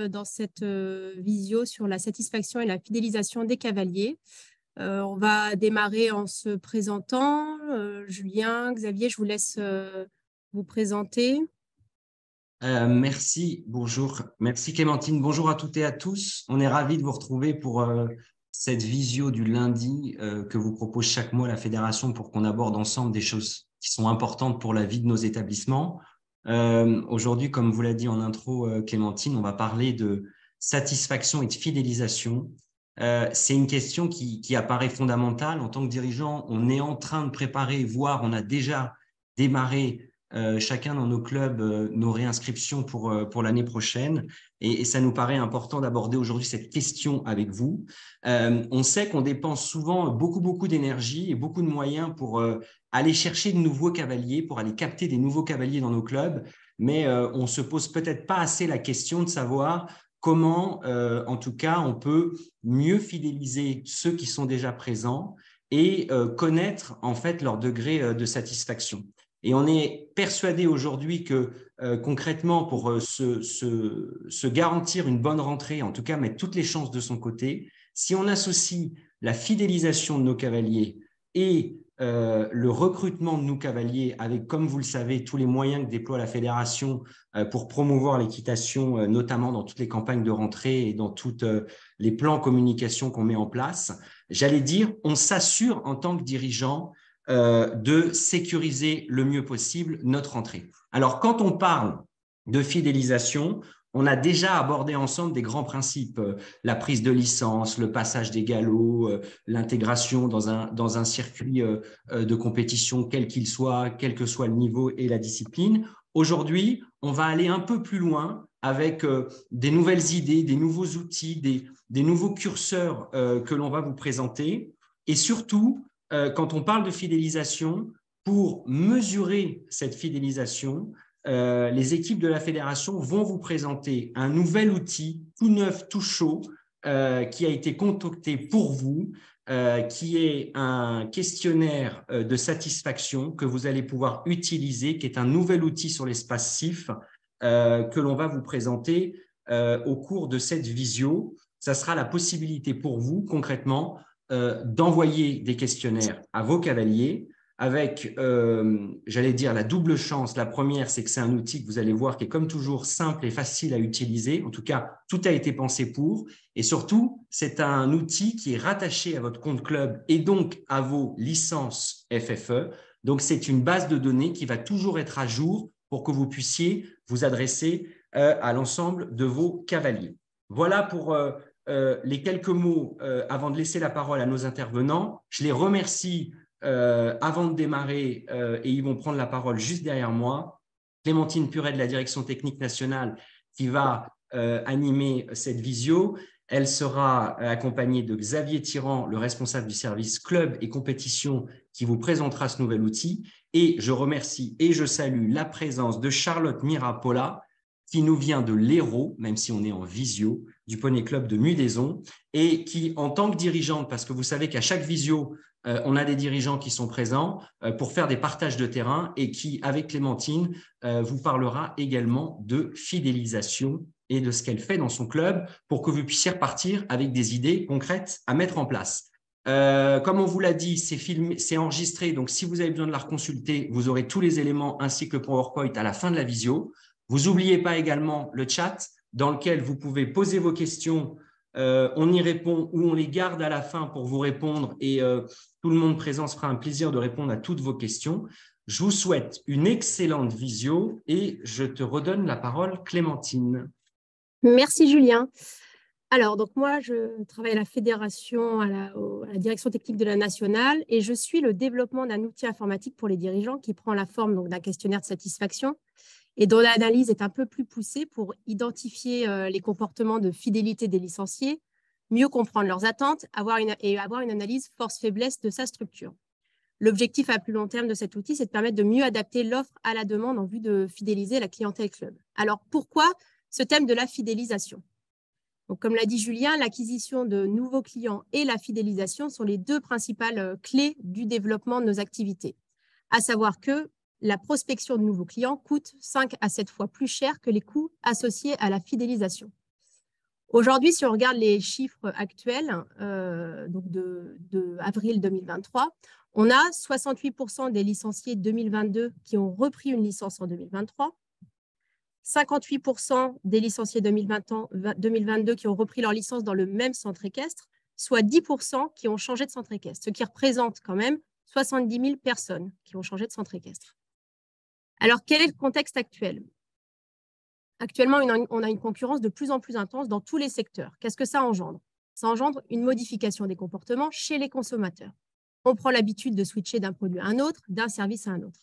dans cette visio sur la satisfaction et la fidélisation des cavaliers. On va démarrer en se présentant. Julien, Xavier, je vous laisse vous présenter. Merci, bonjour. Merci Clémentine. Bonjour à toutes et à tous. On est ravis de vous retrouver pour cette visio du lundi que vous propose chaque mois la Fédération pour qu'on aborde ensemble des choses qui sont importantes pour la vie de nos établissements. Aujourd'hui, comme vous l'a dit en intro Clémentine, on va parler de satisfaction et de fidélisation. C'est une question qui apparaît fondamentale. En tant que dirigeant, on est en train de préparer, voire on a déjà démarré chacun dans nos clubs, nos réinscriptions pour l'année prochaine. Et ça nous paraît important d'aborder aujourd'hui cette question avec vous. On sait qu'on dépense souvent beaucoup d'énergie et beaucoup de moyens pour aller chercher de nouveaux cavaliers, pour aller capter des nouveaux cavaliers dans nos clubs, mais on se pose peut-être pas assez la question de savoir comment, en tout cas, on peut mieux fidéliser ceux qui sont déjà présents et connaître en fait leur degré de satisfaction. Et on est persuadé aujourd'hui que concrètement, pour se garantir une bonne rentrée, en tout cas mettre toutes les chances de son côté, si on associe la fidélisation de nos cavaliers et le recrutement de nos cavaliers avec, comme vous le savez, tous les moyens que déploie la Fédération pour promouvoir l'équitation, notamment dans toutes les campagnes de rentrée et dans tous les plans communication qu'on met en place, j'allais dire, on s'assure en tant que dirigeant de sécuriser le mieux possible notre entrée. Alors, quand on parle de fidélisation, on a déjà abordé ensemble des grands principes, la prise de licence, le passage des galops, l'intégration dans un circuit de compétition, quel qu'il soit, quel que soit le niveau et la discipline. Aujourd'hui, on va aller un peu plus loin avec des nouvelles idées, des nouveaux outils, des nouveaux curseurs que l'on va vous présenter. Et surtout, quand on parle de fidélisation, pour mesurer cette fidélisation, les équipes de la Fédération vont vous présenter un nouvel outil tout neuf, tout chaud, qui a été concocté pour vous, qui est un questionnaire de satisfaction que vous allez pouvoir utiliser, qui est un nouvel outil sur l'espace SIF que l'on va vous présenter au cours de cette visio. Ça sera la possibilité pour vous, concrètement, d'envoyer des questionnaires à vos cavaliers avec, j'allais dire, la double chance. La première, c'est que c'est un outil que vous allez voir qui est comme toujours simple et facile à utiliser. En tout cas, tout a été pensé pour. Et surtout, c'est un outil qui est rattaché à votre compte club et donc à vos licences FFE. Donc, c'est une base de données qui va toujours être à jour pour que vous puissiez vous adresser à l'ensemble de vos cavaliers. Voilà pour les quelques mots avant de laisser la parole à nos intervenants. Je les remercie avant de démarrer et ils vont prendre la parole juste derrière moi. Clémentine Puret de la Direction technique nationale qui va animer cette visio. Elle sera accompagnée de Xavier Tirant, le responsable du service club et compétition qui vous présentera ce nouvel outil. Et je remercie et je salue la présence de Charlotte Mirapola qui nous vient de l'Hérault, même si on est en visio, du Poney Club de Mudaison, et qui, en tant que dirigeante, parce que vous savez qu'à chaque visio, on a des dirigeants qui sont présents pour faire des partages de terrain et qui, avec Clémentine, vous parlera également de fidélisation et de ce qu'elle fait dans son club pour que vous puissiez repartir avec des idées concrètes à mettre en place. Comme on vous l'a dit, c'est filmé, c'est enregistré, donc si vous avez besoin de la reconsulter, vous aurez tous les éléments ainsi que le PowerPoint à la fin de la visio. Vous n'oubliez pas également le chat dans lequel vous pouvez poser vos questions. On y répond ou on les garde à la fin pour vous répondre et tout le monde présent se fera un plaisir de répondre à toutes vos questions. Je vous souhaite une excellente visio et je te redonne la parole, Clémentine. Merci Julien. Alors, donc moi, je travaille à la Fédération, à la Direction technique de la Nationale et je suis le développement d'un outil informatique pour les dirigeants qui prend la forme d'un questionnaire de satisfaction et dont l'analyse est un peu plus poussée pour identifier les comportements de fidélité des licenciés, mieux comprendre leurs attentes et avoir une analyse force-faiblesse de sa structure. L'objectif à plus long terme de cet outil, c'est de permettre de mieux adapter l'offre à la demande en vue de fidéliser la clientèle club. Alors, pourquoi ce thème de la fidélisation? Donc, comme l'a dit Julien, l'acquisition de nouveaux clients et la fidélisation sont les deux principales clés du développement de nos activités. À savoir que la prospection de nouveaux clients coûte 5 à 7 fois plus cher que les coûts associés à la fidélisation. Aujourd'hui, si on regarde les chiffres actuels, donc de avril 2023, on a 68% des licenciés 2022 qui ont repris une licence en 2023, 58% des licenciés 2022 qui ont repris leur licence dans le même centre équestre, soit 10% qui ont changé de centre équestre, ce qui représente quand même 70 000 personnes qui ont changé de centre équestre. Alors, quel est le contexte actuel? Actuellement, on a une concurrence de plus en plus intense dans tous les secteurs. Qu'est-ce que ça engendre? Ça engendre une modification des comportements chez les consommateurs. On prend l'habitude de switcher d'un produit à un autre, d'un service à un autre.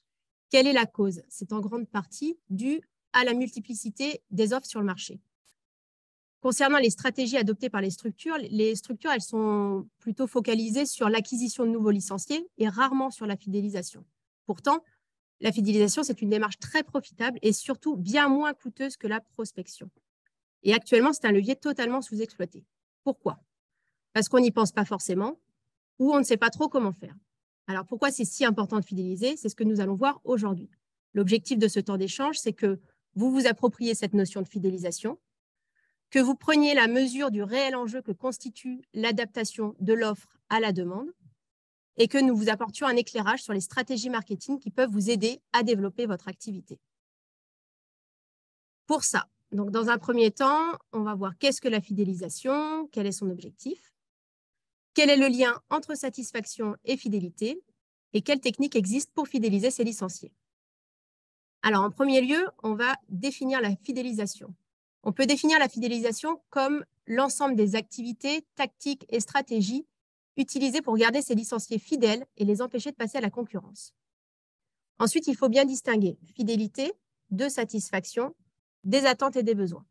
Quelle est la cause? C'est en grande partie dû à la multiplicité des offres sur le marché. Concernant les stratégies adoptées par les structures, elles sont plutôt focalisées sur l'acquisition de nouveaux licenciés et rarement sur la fidélisation. Pourtant, la fidélisation, c'est une démarche très profitable et surtout bien moins coûteuse que la prospection. Et actuellement, c'est un levier totalement sous-exploité. Pourquoi? Parce qu'on n'y pense pas forcément ou on ne sait pas trop comment faire. Alors, pourquoi c'est si important de fidéliser? C'est ce que nous allons voir aujourd'hui. L'objectif de ce temps d'échange, c'est que vous vous appropriez cette notion de fidélisation, que vous preniez la mesure du réel enjeu que constitue l'adaptation de l'offre à la demande et que nous vous apportions un éclairage sur les stratégies marketing qui peuvent vous aider à développer votre activité. Pour ça, donc dans un premier temps, on va voir qu'est-ce que la fidélisation, quel est son objectif, quel est le lien entre satisfaction et fidélité et quelles techniques existent pour fidéliser ses licenciés. Alors, en premier lieu, on va définir la fidélisation. On peut définir la fidélisation comme l'ensemble des activités, tactiques et stratégies utilisées pour garder ses licenciés fidèles et les empêcher de passer à la concurrence. Ensuite, il faut bien distinguer fidélité de satisfaction, des attentes et des besoins.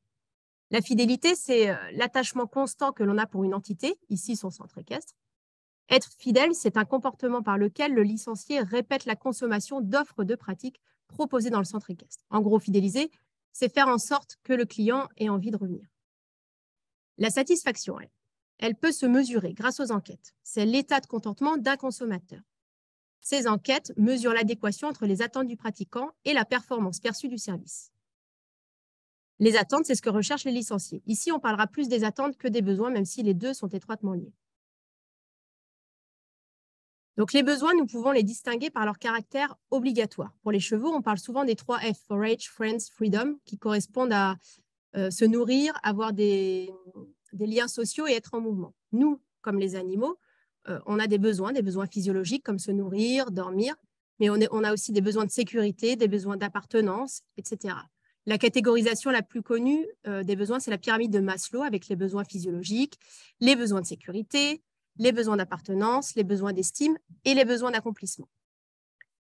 La fidélité, c'est l'attachement constant que l'on a pour une entité, ici son centre équestre. Être fidèle, c'est un comportement par lequel le licencié répète la consommation d'offres de pratiques proposées dans le centre équestre. En gros, fidéliser, c'est faire en sorte que le client ait envie de revenir. La satisfaction, elle peut se mesurer grâce aux enquêtes. C'est l'état de contentement d'un consommateur. Ces enquêtes mesurent l'adéquation entre les attentes du pratiquant et la performance perçue du service. Les attentes, c'est ce que recherchent les licenciés. Ici, on parlera plus des attentes que des besoins, même si les deux sont étroitement liés. Donc, les besoins, nous pouvons les distinguer par leur caractère obligatoire. Pour les chevaux, on parle souvent des 3 F, Forage, Friends, Freedom, qui correspondent à se nourrir, avoir des liens sociaux et être en mouvement. Nous, comme les animaux, on a des besoins physiologiques comme se nourrir, dormir, mais on a aussi des besoins de sécurité, des besoins d'appartenance, etc. La catégorisation la plus connue des besoins, c'est la pyramide de Maslow avec les besoins physiologiques, les besoins de sécurité, les besoins d'appartenance, les besoins d'estime et les besoins d'accomplissement.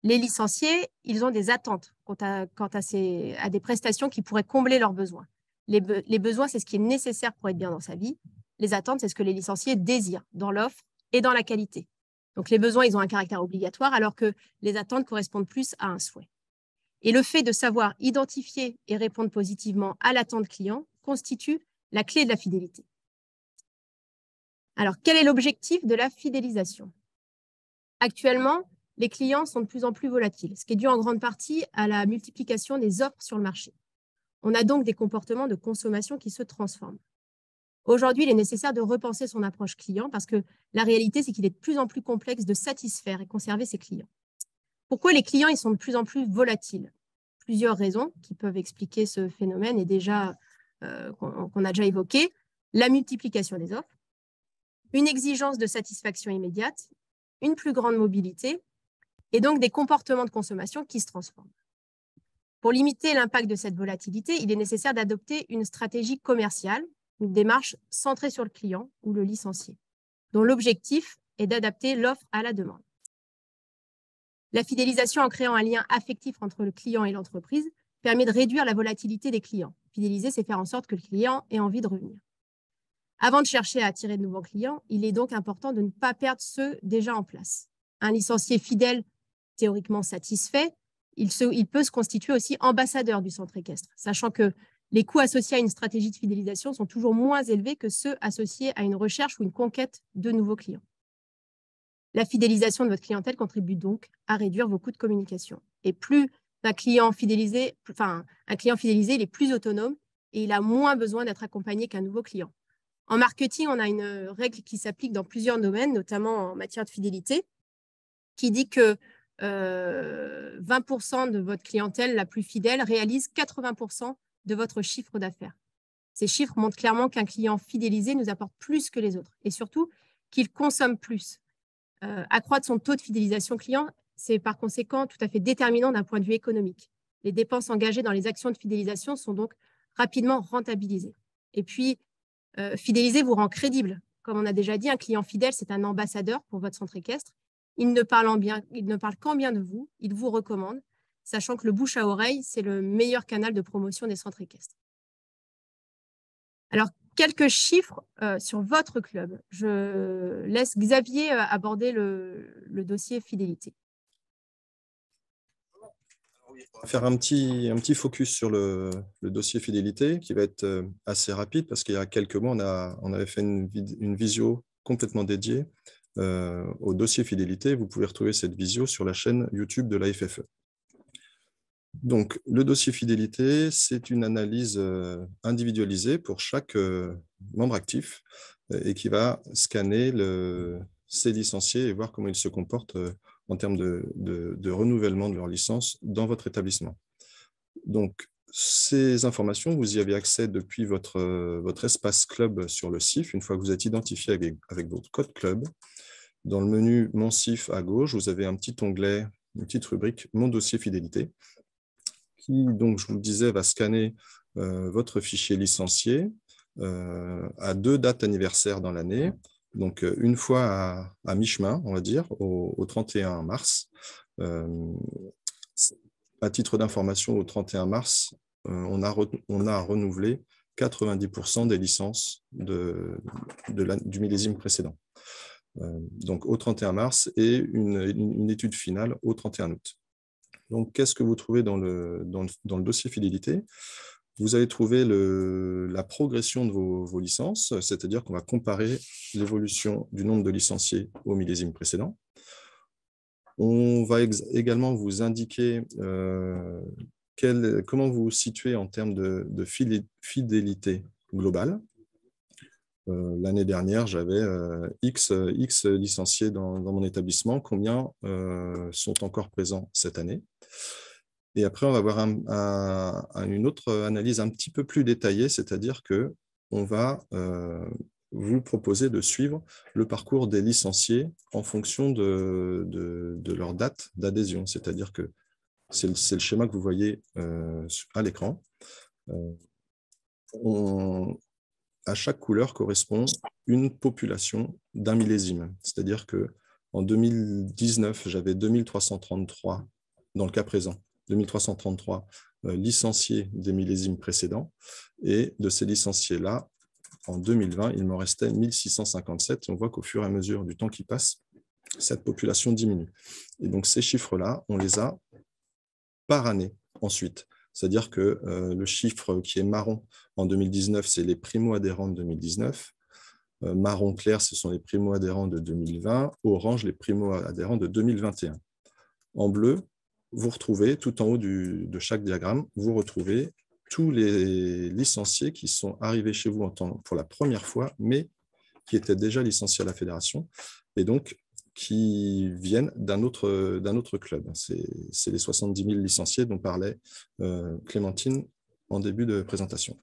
Les licenciés, ils ont des attentes quant à des prestations qui pourraient combler leurs besoins. Les besoins, c'est ce qui est nécessaire pour être bien dans sa vie. Les attentes, c'est ce que les licenciés désirent dans l'offre et dans la qualité. Donc, les besoins, ils ont un caractère obligatoire, alors que les attentes correspondent plus à un souhait. Et le fait de savoir identifier et répondre positivement à l'attente client constitue la clé de la fidélité. Alors, quel est l'objectif de la fidélisation? Actuellement, les clients sont de plus en plus volatiles, ce qui est dû en grande partie à la multiplication des offres sur le marché. On a donc des comportements de consommation qui se transforment. Aujourd'hui, il est nécessaire de repenser son approche client parce que la réalité, c'est qu'il est de plus en plus complexe de satisfaire et conserver ses clients. Pourquoi les clients ils sont de plus en plus volatiles? Plusieurs raisons qui peuvent expliquer ce phénomène et qu'on a déjà évoqué. La multiplication des offres, une exigence de satisfaction immédiate, une plus grande mobilité et donc des comportements de consommation qui se transforment. Pour limiter l'impact de cette volatilité, il est nécessaire d'adopter une stratégie commerciale, une démarche centrée sur le client ou le licencié, dont l'objectif est d'adapter l'offre à la demande. La fidélisation en créant un lien affectif entre le client et l'entreprise permet de réduire la volatilité des clients. Fidéliser, c'est faire en sorte que le client ait envie de revenir. Avant de chercher à attirer de nouveaux clients, il est donc important de ne pas perdre ceux déjà en place. Un licencié fidèle, théoriquement satisfait, il peut se constituer aussi ambassadeur du centre équestre, sachant que les coûts associés à une stratégie de fidélisation sont toujours moins élevés que ceux associés à une recherche ou une conquête de nouveaux clients. La fidélisation de votre clientèle contribue donc à réduire vos coûts de communication. Et plus un client fidélisé, il est plus autonome et il a moins besoin d'être accompagné qu'un nouveau client. En marketing, on a une règle qui s'applique dans plusieurs domaines, notamment en matière de fidélité, qui dit que 20% de votre clientèle la plus fidèle réalise 80% de votre chiffre d'affaires. Ces chiffres montrent clairement qu'un client fidélisé nous apporte plus que les autres et surtout qu'il consomme plus. Accroître son taux de fidélisation client, c'est par conséquent tout à fait déterminant d'un point de vue économique. Les dépenses engagées dans les actions de fidélisation sont donc rapidement rentabilisées. Et puis, fidéliser vous rend crédible. Comme on a déjà dit, un client fidèle, c'est un ambassadeur pour votre centre équestre. Il ne parle qu'en bien de vous, il vous recommande, sachant que le bouche à oreille, c'est le meilleur canal de promotion des centres équestres. Alors, quelques chiffres sur votre club. Je laisse Xavier aborder le dossier fidélité. On va faire un petit focus sur le dossier fidélité qui va être assez rapide parce qu'il y a quelques mois, on avait fait une visio complètement dédiée au dossier fidélité. Vous pouvez retrouver cette visio sur la chaîne YouTube de la FFE. Donc, le dossier fidélité, c'est une analyse individualisée pour chaque membre actif et qui va scanner ses licenciés et voir comment ils se comportent en termes de renouvellement de leur licence dans votre établissement. Donc, ces informations, vous y avez accès depuis votre espace club sur le CIF, une fois que vous êtes identifié avec votre code club. Dans le menu « Mon CIF » à gauche, vous avez un petit onglet, une petite rubrique « Mon dossier fidélité » qui, donc, je vous le disais, va scanner votre fichier licencié à 2 dates anniversaires dans l'année. Donc, une fois à mi-chemin, on va dire, au 31 mars. À titre d'information, au 31 mars, on a renouvelé 90% des licences du millésime précédent. Donc, au 31 mars et une étude finale au 31 août. Donc, qu'est-ce que vous trouvez dans le dossier fidélité? Vous allez trouver la progression de vos licences, c'est-à-dire qu'on va comparer l'évolution du nombre de licenciés au millésime précédent. On va également vous indiquer comment vous vous situez en termes de fidélité globale. L'année dernière, j'avais X licenciés dans mon établissement. Combien sont encore présents cette année? Et après, on va avoir une autre analyse un petit peu plus détaillée, c'est-à-dire qu'on va vous proposer de suivre le parcours des licenciés en fonction de leur date d'adhésion. C'est-à-dire que c'est le schéma que vous voyez à l'écran. À chaque couleur correspond une population d'un millésime. C'est-à-dire qu'en 2019, j'avais 2333, dans le cas présent, 2333 licenciés des millésimes précédents. Et de ces licenciés-là, en 2020, il m'en restait 1657. On voit qu'au fur et à mesure du temps qui passe, cette population diminue. Et donc, ces chiffres-là, on les a par année ensuite. C'est-à-dire que le chiffre qui est marron en 2019, c'est les primo-adhérents de 2019. Marron clair, ce sont les primo-adhérents de 2020. Orange, les primo-adhérents de 2021. En bleu, vous retrouvez, tout en haut de chaque diagramme, vous retrouvez tous les licenciés qui sont arrivés chez vous pour la première fois, mais qui étaient déjà licenciés à la fédération. Et donc, qui viennent d'un autre club. C'est les 70 000 licenciés dont parlait Clémentine en début de présentation.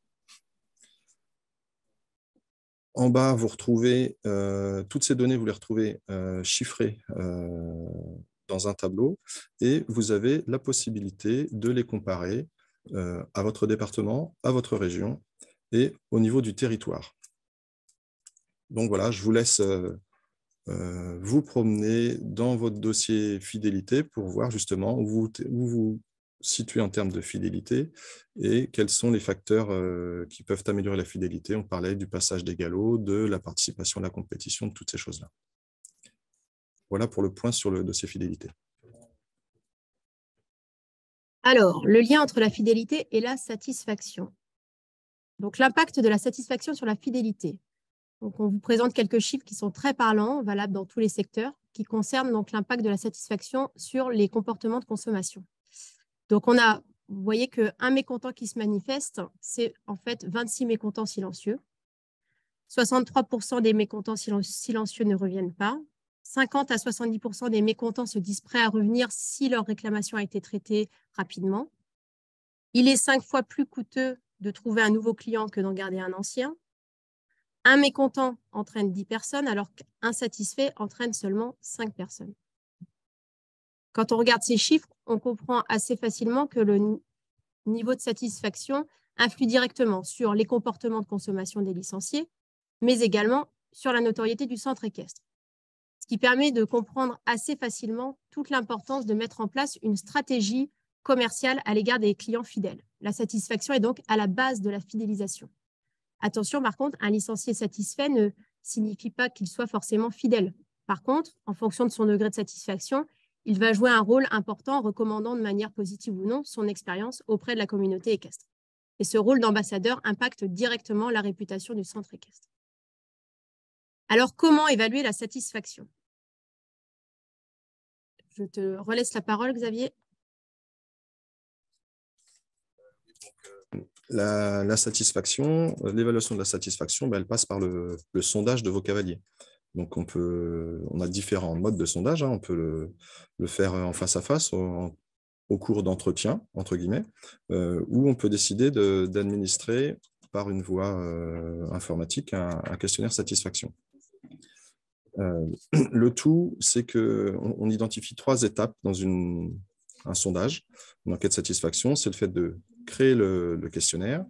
En bas, vous retrouvez toutes ces données, vous les retrouvez chiffrées dans un tableau et vous avez la possibilité de les comparer à votre département, à votre région et au niveau du territoire. Donc voilà, je vous laisse vous promener dans votre dossier fidélité pour voir justement où vous vous situez en termes de fidélité et quels sont les facteurs qui peuvent améliorer la fidélité. On parlait du passage des galops, de la participation à la compétition, de toutes ces choses-là. Voilà pour le point sur le dossier fidélité. Alors, le lien entre la fidélité et la satisfaction. Donc, l'impact de la satisfaction sur la fidélité. Donc, on vous présente quelques chiffres qui sont très parlants, valables dans tous les secteurs, qui concernent donc l'impact de la satisfaction sur les comportements de consommation. Donc, on a vous voyez qu'un mécontent qui se manifeste, c'est en fait 26 mécontents silencieux. 63% des mécontents silencieux ne reviennent pas. 50 à 70% des mécontents se disent prêts à revenir si leur réclamation a été traitée rapidement. Il est 5 fois plus coûteux de trouver un nouveau client que d'en garder un ancien. Un mécontent entraîne 10 personnes, alors qu'un satisfait entraîne seulement 5 personnes. Quand on regarde ces chiffres, on comprend assez facilement que le niveau de satisfaction influe directement sur les comportements de consommation des licenciés, mais également sur la notoriété du centre équestre. Ce qui permet de comprendre assez facilement toute l'importance de mettre en place une stratégie commerciale à l'égard des clients fidèles. La satisfaction est donc à la base de la fidélisation. Attention, par contre, un licencié satisfait ne signifie pas qu'il soit forcément fidèle. Par contre, en fonction de son degré de satisfaction, il va jouer un rôle important en recommandant de manière positive ou non son expérience auprès de la communauté équestre. Et ce rôle d'ambassadeur impacte directement la réputation du centre équestre. Alors, comment évaluer la satisfaction? Je te relaisse la parole, Xavier. La satisfaction, l'évaluation de la satisfaction, elle passe par le sondage de vos cavaliers. Donc, on a différents modes de sondage. On peut le faire en face à face, au cours d'entretien, entre guillemets, ou on peut décider d'administrer par une voie informatique un questionnaire satisfaction. Le tout, c'est qu'on identifie 3 étapes dans un sondage, une enquête de satisfaction. C'est le fait de créer le questionnaire,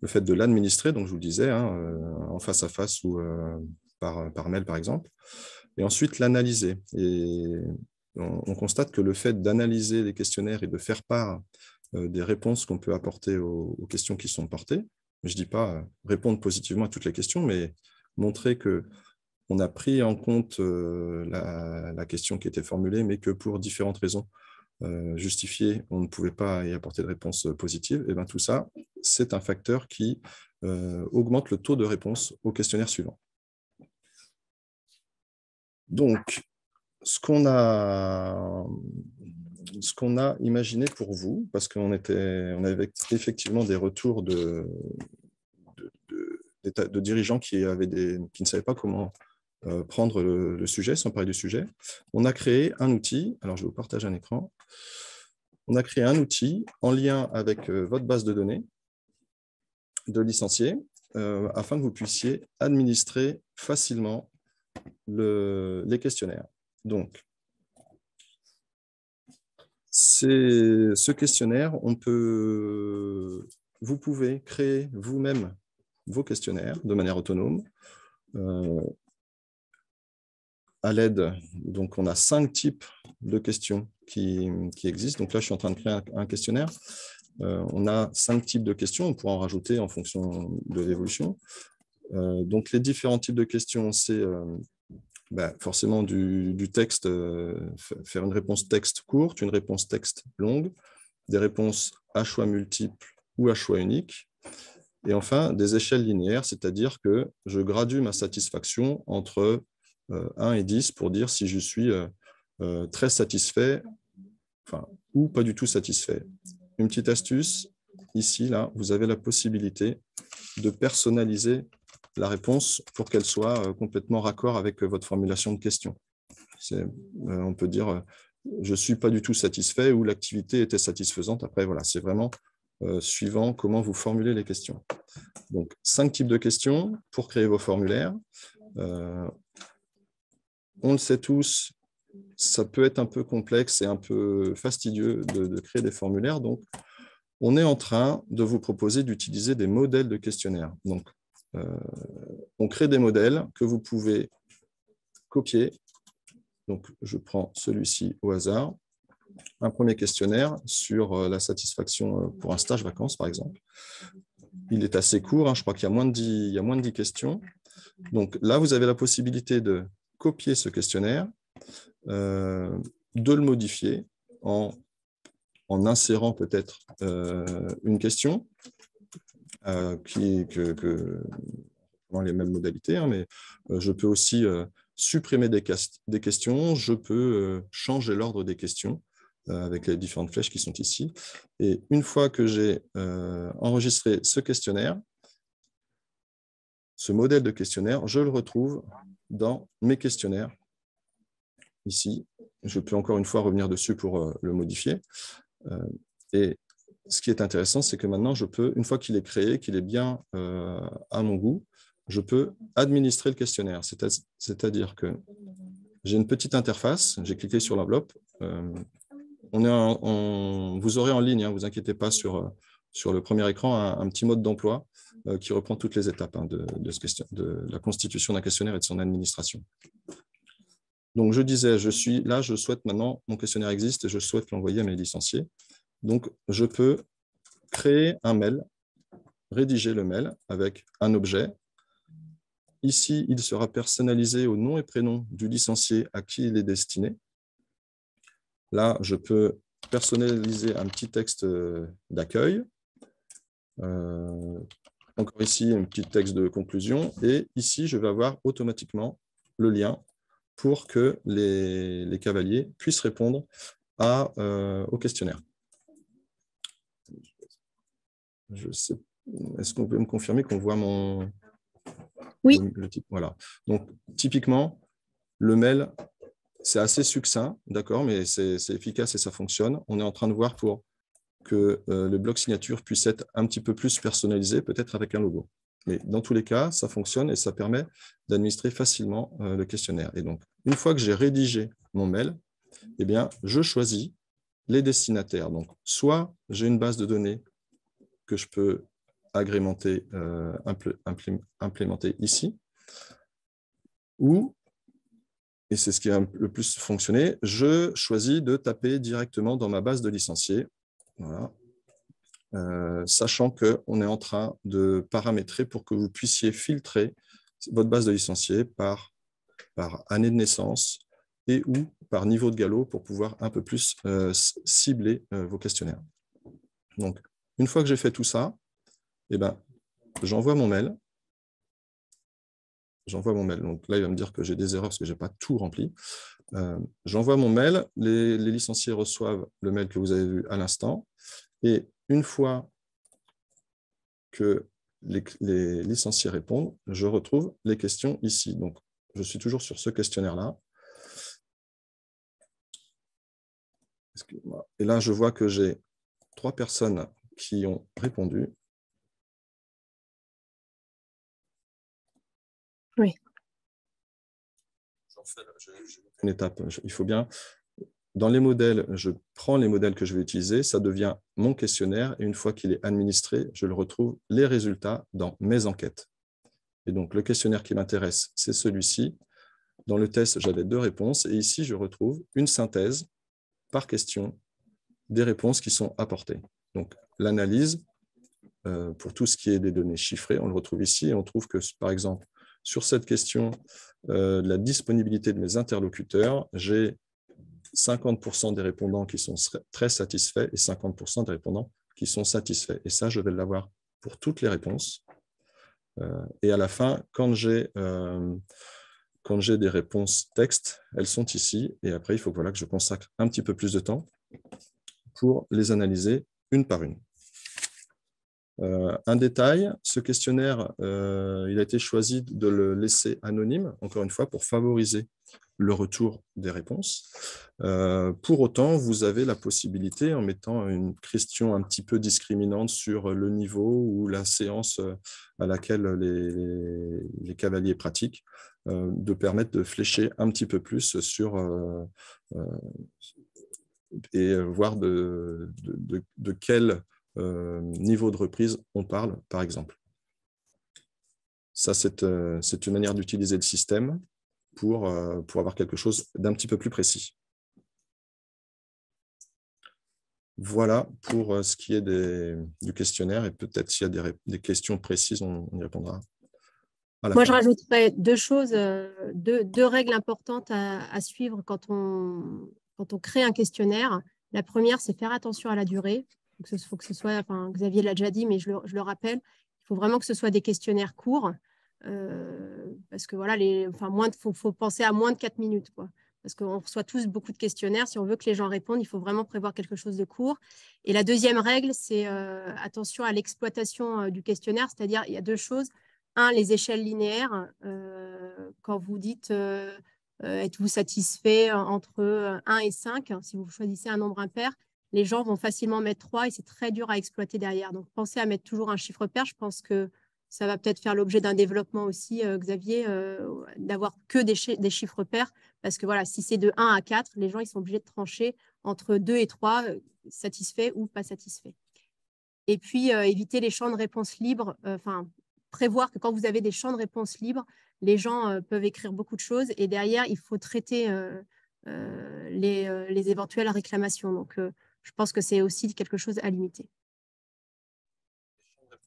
le fait de l'administrer, donc je vous le disais, en face à face ou par mail, par exemple, et ensuite l'analyser. Et on constate que le fait d'analyser les questionnaires et de faire part des réponses qu'on peut apporter aux questions qui sont portées, je ne dis pas répondre positivement à toutes les questions, mais montrer qu'on a pris en compte la question qui était formulée, mais que pour différentes raisons justifiées, on ne pouvait pas y apporter de réponse positive, et bien tout ça, c'est un facteur qui augmente le taux de réponse au questionnaire suivant. Donc, ce qu'on a imaginé pour vous, parce qu'on avait effectivement des retours de dirigeants qui ne savaient pas comment prendre le sujet, s'emparer du sujet. On a créé un outil, alors je vais vous partager un écran. On a créé un outil en lien avec votre base de données de licenciés afin que vous puissiez administrer facilement les questionnaires. Donc, ce questionnaire, vous pouvez créer vous-même vos questionnaires de manière autonome à l'aide. Donc, on a 5 types de questions qui existent. Donc là, je suis en train de créer un questionnaire. On a 5 types de questions. On pourra en rajouter en fonction de l'évolution. Donc, les différents types de questions, c'est forcément du texte, faire une réponse texte courte, une réponse texte longue, des réponses à choix multiples ou à choix unique, et enfin des échelles linéaires, c'est-à-dire que je gradue ma satisfaction entre 1 et 10 pour dire si je suis très satisfait ou pas du tout satisfait. Une petite astuce, ici, là, vous avez la possibilité de personnaliser la réponse pour qu'elle soit complètement raccord avec votre formulation de question. On peut dire je ne suis pas du tout satisfait ou l'activité était satisfaisante. Après, voilà, c'est vraiment suivant comment vous formulez les questions. Donc, 5 types de questions pour créer vos formulaires. On le sait tous, ça peut être un peu complexe et un peu fastidieux de créer des formulaires. Donc, on est en train de vous proposer d'utiliser des modèles de questionnaires. Donc, on crée des modèles que vous pouvez copier. Donc, je prends celui-ci au hasard. Un premier questionnaire sur la satisfaction pour un stage vacances, par exemple. Il est assez court, je crois qu'il y a moins de 10 questions. Donc là, vous avez la possibilité de copier ce questionnaire, de le modifier en insérant peut-être une question dans les mêmes modalités, mais je peux aussi supprimer des questions, je peux changer l'ordre des questions avec les différentes flèches qui sont ici. Et une fois que j'ai enregistré ce questionnaire, ce modèle de questionnaire, je le retrouve dans mes questionnaires, ici. Je peux encore une fois revenir dessus pour le modifier. Et ce qui est intéressant, c'est que maintenant, je peux, une fois qu'il est créé, qu'il est bien à mon goût, je peux administrer le questionnaire. C'est-à-dire que j'ai une petite interface, j'ai cliqué sur l'enveloppe. Vous aurez en ligne, ne vous inquiétez pas, sur le premier écran, un petit mode d'emploi qui reprend toutes les étapes de la constitution d'un questionnaire et de son administration. Donc, je disais, je suis là, je souhaite maintenant, mon questionnaire existe et je souhaite l'envoyer à mes licenciés. Donc, je peux créer un mail, rédiger le mail avec un objet. Ici, il sera personnalisé au nom et prénom du licencié à qui il est destiné. Là, je peux personnaliser un petit texte d'accueil. Encore ici, un petit texte de conclusion. Et ici, je vais avoir automatiquement le lien pour que les cavaliers puissent répondre au questionnaire. Est-ce qu'on peut me confirmer qu'on voit le type? Voilà. Donc, typiquement, le mail, c'est assez succinct, d'accord, mais c'est efficace et ça fonctionne. On est en train de voir pour que le bloc signature puisse être un petit peu plus personnalisé, peut-être avec un logo. Mais dans tous les cas, ça fonctionne et ça permet d'administrer facilement le questionnaire. Et donc, une fois que j'ai rédigé mon mail, eh bien, je choisis les destinataires. Donc, soit j'ai une base de données que je peux agrémenter, implémenter ici, ou, et c'est ce qui a le plus fonctionné, je choisis de taper directement dans ma base de licenciés. Voilà. Sachant qu'on est en train de paramétrer pour que vous puissiez filtrer votre base de licenciés par année de naissance et ou par niveau de galop pour pouvoir un peu plus cibler vos questionnaires. Donc, une fois que j'ai fait tout ça, eh ben, j'envoie mon mail. Donc là, il va me dire que j'ai des erreurs parce que je n'ai pas tout rempli. J'envoie mon mail. Les licenciés reçoivent le mail que vous avez vu à l'instant. Et une fois que les licenciés répondent, je retrouve les questions ici. Donc, je suis toujours sur ce questionnaire-là. Et là, je vois que j'ai 3 personnes qui ont répondu. Oui. Une étape. Il faut bien... Dans les modèles, je prends les modèles que je vais utiliser, ça devient mon questionnaire et une fois qu'il est administré, je le retrouve les résultats dans mes enquêtes. Et donc, le questionnaire qui m'intéresse, c'est celui-ci. Dans le test, j'avais 2 réponses et ici, je retrouve une synthèse par question des réponses qui sont apportées. Donc, l'analyse, pour tout ce qui est des données chiffrées, on le retrouve ici et on trouve que, par exemple, sur cette question de la disponibilité de mes interlocuteurs, j'ai 50% des répondants qui sont très satisfaits et 50% des répondants qui sont satisfaits. Et ça, je vais l'avoir pour toutes les réponses. Et à la fin, quand j'ai des réponses texte, elles sont ici. Et après, il faut que je consacre un petit peu plus de temps pour les analyser une par une. Un détail, ce questionnaire, il a été choisi de le laisser anonyme, encore une fois, pour favoriser le retour des réponses. Pour autant, vous avez la possibilité, en mettant une question un petit peu discriminante sur le niveau ou la séance à laquelle les cavaliers pratiquent, de permettre de flécher un petit peu plus sur et voir de quel niveau de reprise on parle, par exemple. Ça, c'est une manière d'utiliser le système pour avoir quelque chose d'un petit peu plus précis. Voilà pour ce qui est du questionnaire et peut-être s'il y a des questions précises, on y répondra. Moi, je rajouterais 2 choses, deux règles importantes à suivre quand on crée un questionnaire. La première, c'est faire attention à la durée. Il faut que ce soit, enfin, Xavier l'a déjà dit, mais je le rappelle, il faut vraiment que ce soit des questionnaires courts parce que voilà, faut penser à moins de 4 minutes, quoi. parce qu'on reçoit tous beaucoup de questionnaires. Si on veut que les gens répondent, il faut vraiment prévoir quelque chose de court. Et la deuxième règle, c'est attention à l'exploitation du questionnaire, c'est-à-dire il y a deux choses. Un, les échelles linéaires. Quand vous dites êtes-vous satisfait entre 1 et 5, si vous choisissez un nombre impair, les gens vont facilement mettre 3 et c'est très dur à exploiter derrière. Donc, pensez à mettre toujours un chiffre pair. Je pense que ça va peut-être faire l'objet d'un développement aussi, Xavier, d'avoir que des chiffres pairs. Parce que voilà, si c'est de 1 à 4, les gens ils sont obligés de trancher entre 2 et 3, satisfaits ou pas satisfaits. Et puis, éviter les champs de réponse libres. Prévoir que quand vous avez des champs de réponse libres, les gens peuvent écrire beaucoup de choses. Et derrière, il faut traiter les éventuelles réclamations. Donc, je pense que c'est aussi quelque chose à limiter.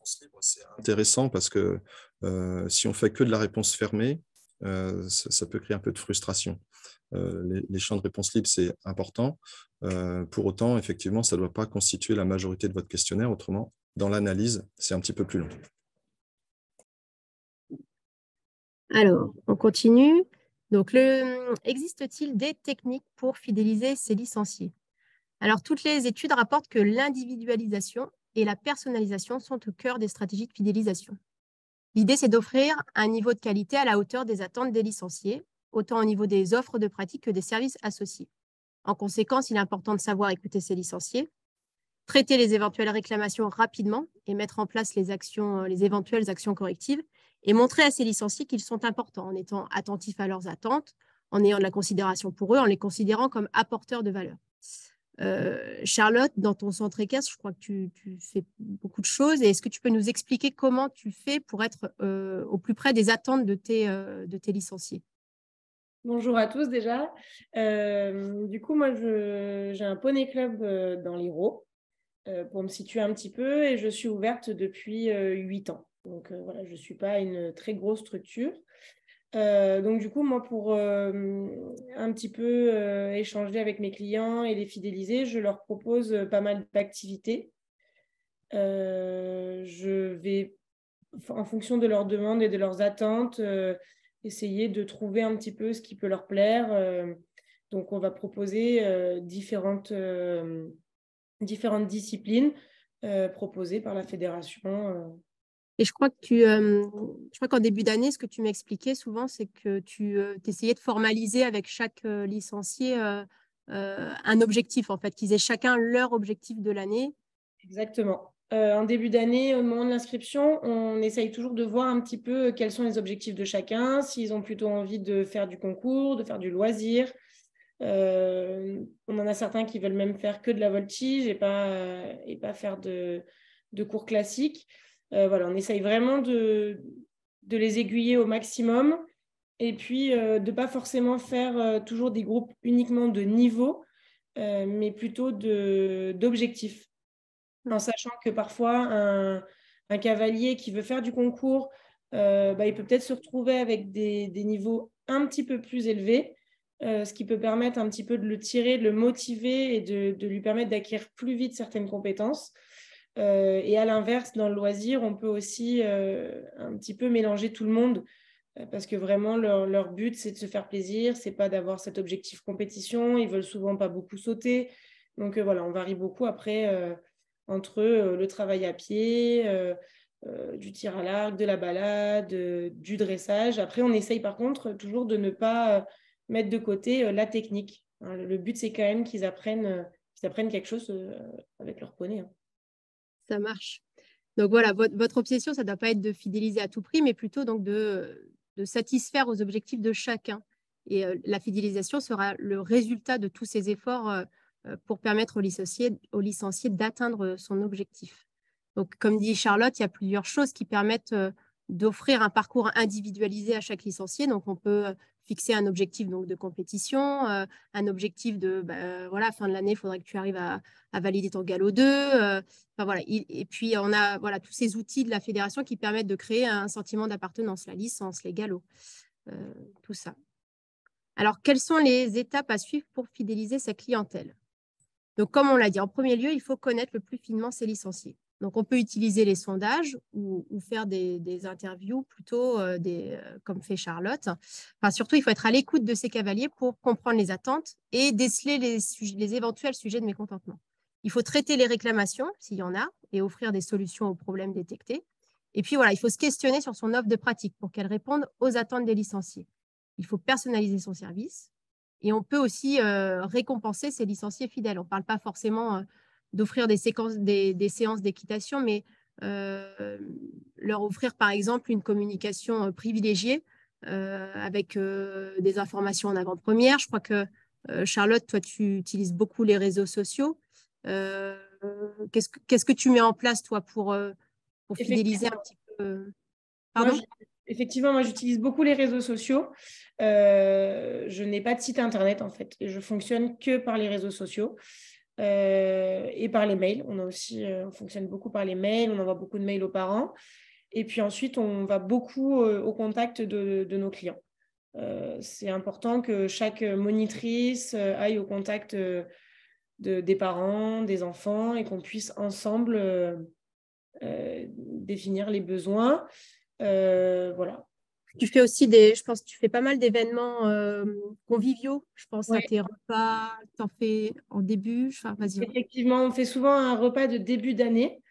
C'est intéressant parce que si on fait que de la réponse fermée, ça peut créer un peu de frustration. Les champs de réponse libres, c'est important. Pour autant, effectivement, ça ne doit pas constituer la majorité de votre questionnaire. Autrement, dans l'analyse, c'est un petit peu plus long. Alors, on continue. Donc, existe-t-il des techniques pour fidéliser ces licenciés? Alors, toutes les études rapportent que l'individualisation et la personnalisation sont au cœur des stratégies de fidélisation. L'idée, c'est d'offrir un niveau de qualité à la hauteur des attentes des licenciés, autant au niveau des offres de pratique que des services associés. En conséquence, il est important de savoir écouter ces licenciés, traiter les éventuelles réclamations rapidement et mettre en place les éventuelles actions correctives et montrer à ces licenciés qu'ils sont importants en étant attentifs à leurs attentes, en ayant de la considération pour eux, en les considérant comme apporteurs de valeur. Charlotte, dans ton centre ECAS, je crois que tu fais beaucoup de choses. Est-ce que tu peux nous expliquer comment tu fais pour être au plus près des attentes de tes licenciés? Bonjour à tous déjà. Du coup, moi, j'ai un poney club dans l'Hérault pour me situer un petit peu et je suis ouverte depuis 8 ans. Donc voilà, je ne suis pas une très grosse structure. Donc du coup, moi, pour un petit peu échanger avec mes clients et les fidéliser, je leur propose pas mal d'activités. Je vais, en fonction de leurs demandes et de leurs attentes, essayer de trouver un petit peu ce qui peut leur plaire. Donc, on va proposer différentes disciplines proposées par la fédération. Et je crois qu'en début d'année, ce que tu m'expliquais souvent, c'est que tu essayais de formaliser avec chaque licencié un objectif, en fait, qu'ils aient chacun leur objectif de l'année. Exactement. En début d'année, au moment de l'inscription, on essaye toujours de voir un petit peu quels sont les objectifs de chacun, s'ils ont plutôt envie de faire du concours, de faire du loisir. On en a certains qui veulent même faire que de la voltige et pas faire de cours classiques. Voilà, on essaye vraiment de les aiguiller au maximum et puis de ne pas forcément faire toujours des groupes uniquement de niveau, mais plutôt d'objectifs. En sachant que parfois, un cavalier qui veut faire du concours, il peut peut-être se retrouver avec des niveaux un petit peu plus élevés, ce qui peut permettre un petit peu de le tirer, de le motiver et de lui permettre d'acquérir plus vite certaines compétences. Et à l'inverse, dans le loisir, on peut aussi un petit peu mélanger tout le monde parce que vraiment, leur but, c'est de se faire plaisir, c'est pas d'avoir cet objectif compétition. Ils veulent souvent pas beaucoup sauter. Donc voilà, on varie beaucoup après entre le travail à pied, du tir à l'arc, de la balade, du dressage. Après, on essaye par contre toujours de ne pas mettre de côté la technique. Hein, le but, c'est quand même qu'ils apprennent quelque chose avec leur poney. Hein. Ça marche. Donc voilà, votre obsession, ça ne doit pas être de fidéliser à tout prix, mais plutôt donc de satisfaire aux objectifs de chacun. Et la fidélisation sera le résultat de tous ces efforts pour permettre au licencié d'atteindre son objectif. Donc, comme dit Charlotte, il y a plusieurs choses qui permettent d'offrir un parcours individualisé à chaque licencié. Donc, on peut fixer un objectif donc, de compétition, un objectif de fin de l'année, il faudrait que tu arrives à valider ton galop 2. Et puis, on a tous ces outils de la fédération qui permettent de créer un sentiment d'appartenance, la licence, les galops, tout ça. Alors, quelles sont les étapes à suivre pour fidéliser sa clientèle? Donc, comme on l'a dit, en premier lieu, il faut connaître le plus finement ses licenciés. Donc, on peut utiliser les sondages ou faire des interviews plutôt comme fait Charlotte. Enfin, surtout, il faut être à l'écoute de ces cavaliers pour comprendre les attentes et déceler les éventuels sujets de mécontentement. Il faut traiter les réclamations, s'il y en a, et offrir des solutions aux problèmes détectés. Et puis, voilà, il faut se questionner sur son offre de pratique pour qu'elle réponde aux attentes des licenciés. Il faut personnaliser son service. Et on peut aussi récompenser ses licenciés fidèles. On ne parle pas forcément d'offrir des séances d'équitation, mais leur offrir, par exemple, une communication privilégiée avec des informations en avant-première. Je crois que, Charlotte, toi, tu utilises beaucoup les réseaux sociaux. Qu'est-ce que tu mets en place, toi, pour fidéliser un petit peu Pardon ? Effectivement, moi, j'utilise beaucoup les réseaux sociaux. Je n'ai pas de site internet, en fait. Je fonctionne que par les réseaux sociaux et par les mails. On fonctionne beaucoup par les mails. On envoie beaucoup de mails aux parents. Et puis ensuite, on va beaucoup au contact de nos clients. C'est important que chaque monitrice aille au contact des parents, des enfants, et qu'on puisse ensemble définir les besoins. Voilà. Tu fais aussi je pense que tu fais pas mal d'événements conviviaux. Je pense à tes repas, tu en fais en début. Enfin, vas-y. Effectivement, on fait souvent un repas de début d'année.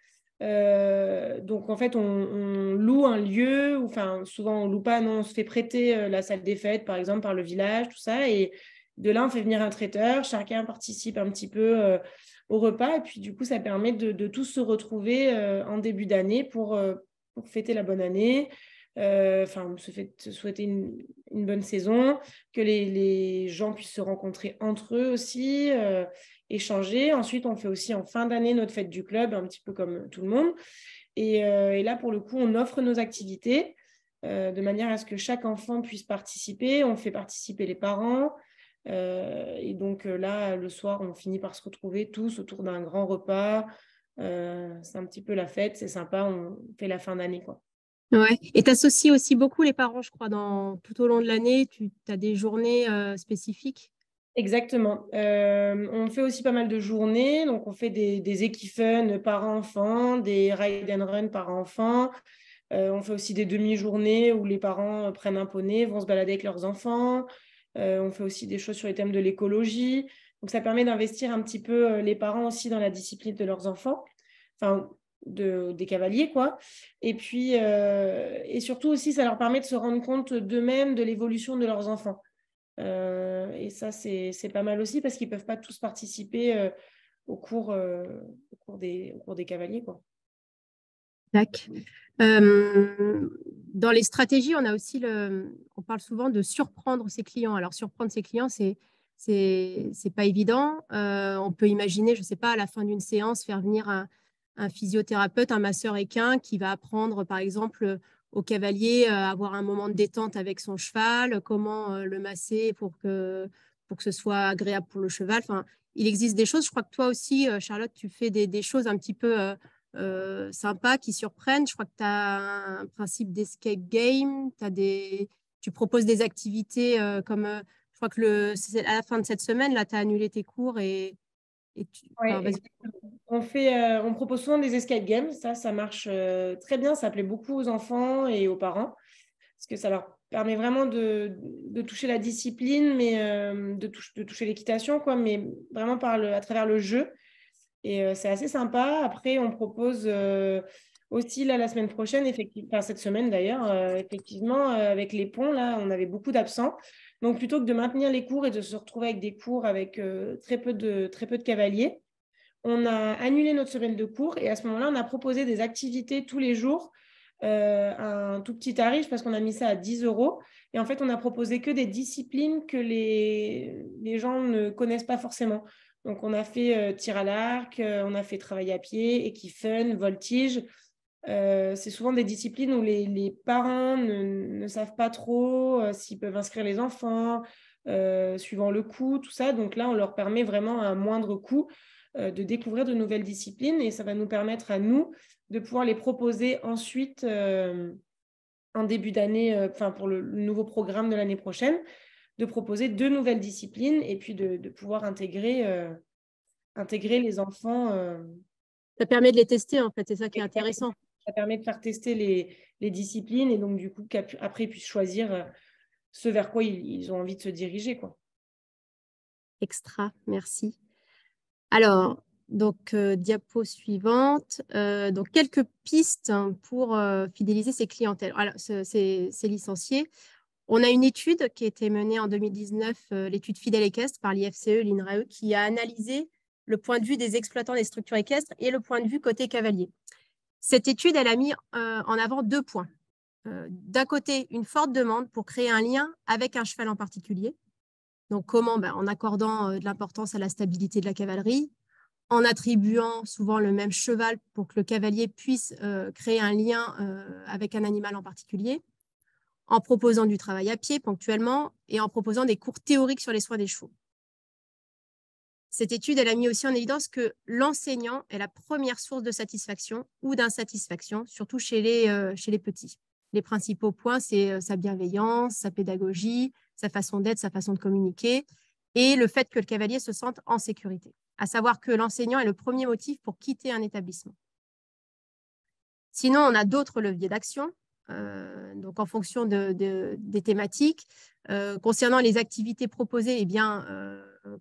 Donc, en fait, on loue un lieu, ou enfin, souvent on loue pas, non, on se fait prêter la salle des fêtes, par exemple, par le village, tout ça. Et de là, on fait venir un traiteur, chacun participe un petit peu au repas. Et puis, du coup, ça permet de tous se retrouver en début d'année pour fêter la bonne année. Se souhaiter une bonne saison, que les gens puissent se rencontrer entre eux aussi, échanger. Ensuite, on fait aussi en fin d'année notre fête du club, un petit peu comme tout le monde. Et là, pour le coup, on offre nos activités de manière à ce que chaque enfant puisse participer. On fait participer les parents. Et donc là, le soir, on finit par se retrouver tous autour d'un grand repas. C'est un petit peu la fête, c'est sympa. On fait la fin d'année, quoi. Ouais. Et tu associes aussi beaucoup les parents, je crois, tout au long de l'année. Tu as des journées spécifiques. Exactement. On fait aussi pas mal de journées. Donc, on fait des équifun parents-enfants, des ride and run parents-enfants. On fait aussi des demi-journées où les parents prennent un poney, vont se balader avec leurs enfants. On fait aussi des choses sur les thèmes de l'écologie. Donc, ça permet d'investir un petit peu les parents aussi dans la discipline de leurs enfants. Enfin, des cavaliers, quoi. Et puis, et surtout aussi, ça leur permet de se rendre compte d'eux-mêmes de l'évolution de leurs enfants. Et ça, c'est pas mal aussi parce qu'ils ne peuvent pas tous participer au cours des cavaliers, quoi. Tac. Dans les stratégies, on parle souvent de surprendre ses clients. Alors, surprendre ses clients, c'est pas évident. On peut imaginer, je ne sais pas, à la fin d'une séance, faire venir un physiothérapeute, un masseur équin qui va apprendre, par exemple, au cavalier à avoir un moment de détente avec son cheval, comment le masser pour que ce soit agréable pour le cheval. Enfin, il existe des choses. Je crois que toi aussi, Charlotte, tu fais des choses un petit peu sympas qui surprennent. Je crois que tu as un principe d'escape game. Tu proposes des activités comme... je crois que à la fin de cette semaine, là, tu as annulé tes cours et on propose souvent des escape games. Ça marche très bien. Ça plaît beaucoup aux enfants et aux parents parce que ça leur permet vraiment de toucher la discipline, mais de toucher l'équitation, quoi, mais vraiment à travers le jeu. Et c'est assez sympa. Après, on propose aussi là, la semaine prochaine, cette semaine d'ailleurs, effectivement, avec les ponts, là, on avait beaucoup d'absents. Donc, plutôt que de maintenir les cours et de se retrouver avec des cours avec très peu de cavaliers, on a annulé notre semaine de cours et à ce moment-là, on a proposé des activités tous les jours à un tout petit tarif parce qu'on a mis ça à 10 €. Et en fait, on a proposé que des disciplines que les gens ne connaissent pas forcément. Donc, on a fait tir à l'arc, on a fait travail à pied, équifun, voltige. C'est souvent des disciplines où les parents ne savent pas trop s'ils peuvent inscrire les enfants, suivant le coût, tout ça. Donc là, on leur permet vraiment à un moindre coût de découvrir de nouvelles disciplines et ça va nous permettre à nous de pouvoir les proposer ensuite en début d'année, pour le nouveau programme de l'année prochaine, de proposer 2 nouvelles disciplines et puis de pouvoir intégrer les enfants. Ça permet de les tester, en fait, c'est ça qui est intéressant. Ça permet de faire tester les disciplines et donc, du coup, qu'après, ils puissent choisir ce vers quoi ils ont envie de se diriger, quoi. Merci. Alors, donc, diapo suivante. Donc, quelques pistes pour fidéliser ses clientèles. Alors, ces licenciés. On a une étude qui a été menée en 2019, l'étude Fidèle équestre par l'IFCE, l'INRAE, qui a analysé le point de vue des exploitants des structures équestres et le point de vue côté cavalier. Cette étude, elle a mis en avant 2 points. D'un côté, une forte demande pour créer un lien avec un cheval en particulier. Donc, comment? En accordant de l'importance à la stabilité de la cavalerie, en attribuant souvent le même cheval pour que le cavalier puisse créer un lien avec un animal en particulier, en proposant du travail à pied ponctuellement et en proposant des cours théoriques sur les soins des chevaux. Cette étude, elle a mis aussi en évidence que l'enseignant est la première source de satisfaction ou d'insatisfaction, surtout chez les petits. Les principaux points, c'est sa bienveillance, sa pédagogie, sa façon d'être, sa façon de communiquer et le fait que le cavalier se sente en sécurité. À savoir que l'enseignant est le premier motif pour quitter un établissement. Sinon, on a d'autres leviers d'action. Donc, en fonction des thématiques. Concernant les activités proposées, eh bien,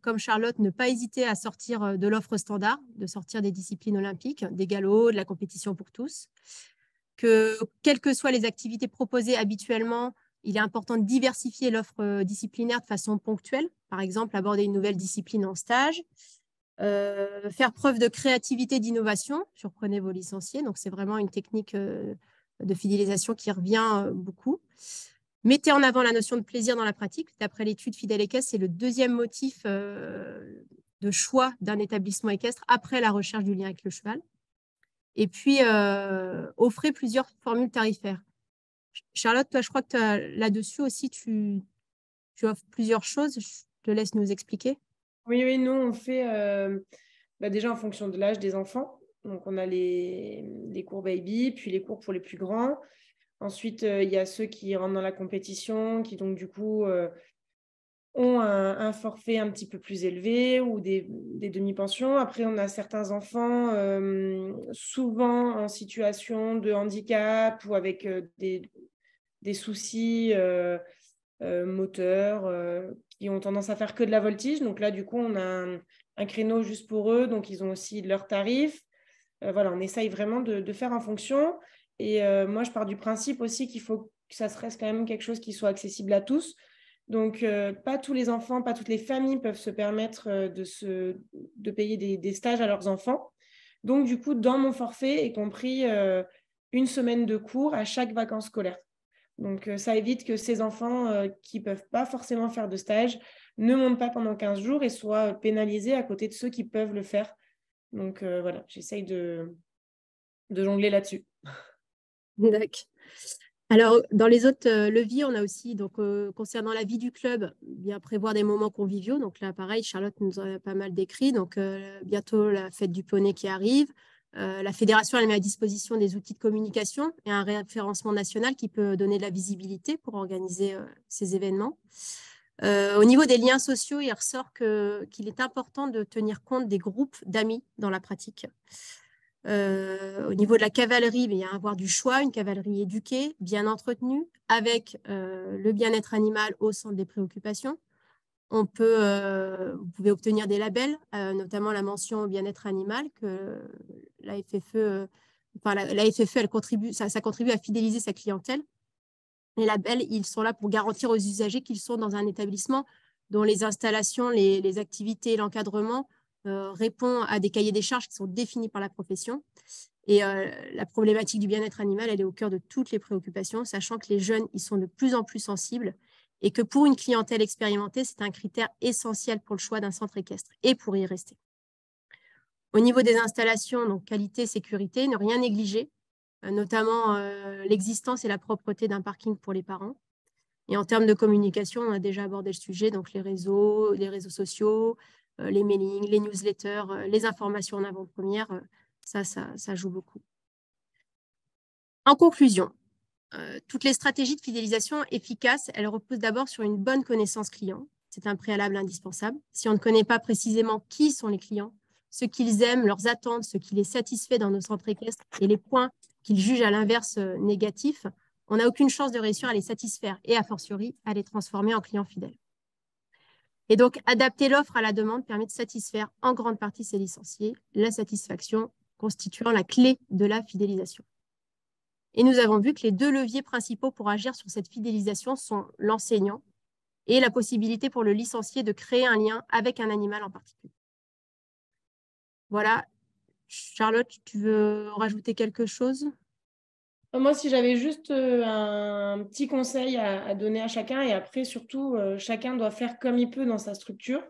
comme Charlotte, ne pas hésiter à sortir de l'offre standard, de sortir des disciplines olympiques, des galops, de la compétition pour tous. Quelles que soient les activités proposées habituellement, il est important de diversifier l'offre disciplinaire de façon ponctuelle. Par exemple, aborder une nouvelle discipline en stage. Faire preuve de créativité, d'innovation. Surprenez vos licenciés. Donc, c'est vraiment une technique de fidélisation qui revient beaucoup. Mettez en avant la notion de plaisir dans la pratique. D'après l'étude Fidèle équestre, c'est le 2e motif de choix d'un établissement équestre après la recherche du lien avec le cheval. Et puis, offrez plusieurs formules tarifaires. Charlotte, toi, je crois que là-dessus aussi, tu offres plusieurs choses. Je te laisse nous expliquer. Oui, nous, on fait déjà en fonction de l'âge des enfants. Donc, on a les cours baby, puis les cours pour les plus grands. Ensuite, il y a ceux qui rentrent dans la compétition, qui donc, du coup, ont un forfait un petit peu plus élevé ou des demi-pensions. Après, on a certains enfants, souvent en situation de handicap ou avec des soucis moteurs qui ont tendance à faire que de la voltige. Donc là, du coup, on a un créneau juste pour eux. Donc, ils ont aussi leurs tarifs. Voilà, on essaye vraiment de faire en fonction. Et moi, je pars du principe aussi qu'il faut que ça reste quand même quelque chose qui soit accessible à tous. Donc, pas tous les enfants, pas toutes les familles peuvent se permettre de payer des stages à leurs enfants. Donc, du coup, dans mon forfait est compris une semaine de cours à chaque vacances scolaires. Donc, ça évite que ces enfants qui ne peuvent pas forcément faire de stage ne montent pas pendant 15 jours et soient pénalisés à côté de ceux qui peuvent le faire. Donc, voilà, j'essaye de jongler là-dessus. D'accord. Alors, dans les autres leviers, on a aussi, donc, concernant la vie du club, bien prévoir des moments conviviaux. Donc là, pareil, Charlotte nous en a pas mal décrit. Donc, bientôt, la fête du poney qui arrive. La fédération, elle met à disposition des outils de communication et un référencement national qui peut donner de la visibilité pour organiser ces événements. Au niveau des liens sociaux, il ressort qu'il est important de tenir compte des groupes d'amis dans la pratique. Au niveau de la cavalerie, il y a avoir du choix, une cavalerie éduquée, bien entretenue, avec le bien-être animal au centre des préoccupations. Vous pouvez obtenir des labels, notamment la mention bien-être animal, que la FFE, ça contribue à fidéliser sa clientèle. Les labels, ils sont là pour garantir aux usagers qu'ils sont dans un établissement dont les installations, les activités et l'encadrement répond à des cahiers des charges qui sont définis par la profession. Et la problématique du bien-être animal, elle est au cœur de toutes les préoccupations, sachant que les jeunes, ils sont de plus en plus sensibles et que pour une clientèle expérimentée, c'est un critère essentiel pour le choix d'un centre équestre et pour y rester. Au niveau des installations, donc qualité, sécurité, ne rien négliger, notamment l'existence et la propreté d'un parking pour les parents. Et en termes de communication, on a déjà abordé le sujet, donc les réseaux sociaux, les mailings, les newsletters, les informations en avant-première, ça joue beaucoup. En conclusion, toutes les stratégies de fidélisation efficaces, elles reposent d'abord sur une bonne connaissance client. C'est un préalable indispensable. Si on ne connaît pas précisément qui sont les clients, ce qu'ils aiment, leurs attentes, ce qui les satisfait dans nos centres équestres et les points qu'ils jugent à l'inverse négatifs, on n'a aucune chance de réussir à les satisfaire et a fortiori à les transformer en clients fidèles. Et donc, adapter l'offre à la demande permet de satisfaire en grande partie ces licenciés, la satisfaction constituant la clé de la fidélisation. Et nous avons vu que les 2 leviers principaux pour agir sur cette fidélisation sont l'enseignant et la possibilité pour le licencié de créer un lien avec un animal en particulier. Voilà. Charlotte, tu veux rajouter quelque chose ? Moi, si j'avais juste un petit conseil à donner à chacun, et après, surtout, chacun doit faire comme il peut dans sa structure,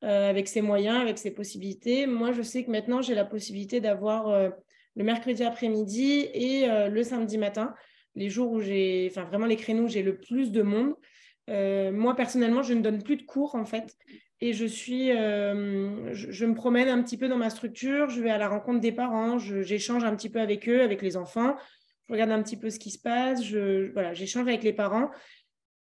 avec ses moyens, avec ses possibilités. Moi, je sais que maintenant, j'ai la possibilité d'avoir le mercredi après-midi et le samedi matin, les jours où j'ai, enfin vraiment les créneaux où j'ai le plus de monde. Moi, personnellement, je ne donne plus de cours, en fait. Et je me promène un petit peu dans ma structure, je vais à la rencontre des parents, j'échange un petit peu avec eux, avec les enfants, je regarde un petit peu ce qui se passe, j'échange avec les parents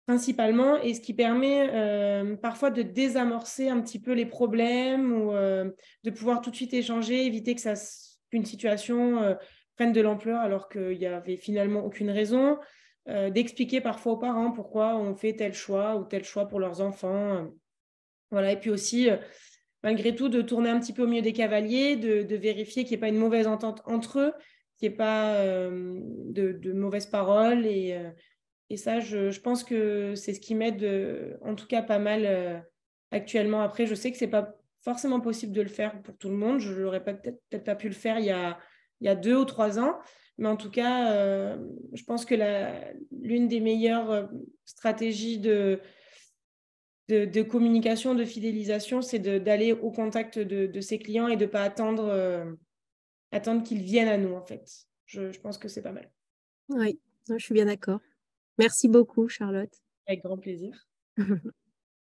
principalement, et ce qui permet parfois de désamorcer un petit peu les problèmes ou de pouvoir tout de suite échanger, éviter qu'une situation prenne de l'ampleur alors qu'il n'y avait finalement aucune raison, d'expliquer parfois aux parents pourquoi on fait tel choix ou tel choix pour leurs enfants. Voilà. Et puis aussi, malgré tout, de tourner un petit peu au milieu des cavaliers, de vérifier qu'il n'y ait pas une mauvaise entente entre eux, qu'il n'y ait pas de mauvaises paroles. Et ça, je pense que c'est ce qui m'aide, en tout cas, pas mal actuellement. Après, je sais que ce n'est pas forcément possible de le faire pour tout le monde. Je n'aurais peut-être pas pu le faire il y a 2 ou 3 ans. Mais en tout cas, je pense que l'une des meilleures stratégies de communication, de fidélisation, c'est d'aller au contact de ses clients et de ne pas attendre qu'ils viennent à nous, en fait. Je pense que c'est pas mal. Oui, je suis bien d'accord. Merci beaucoup, Charlotte. Avec grand plaisir.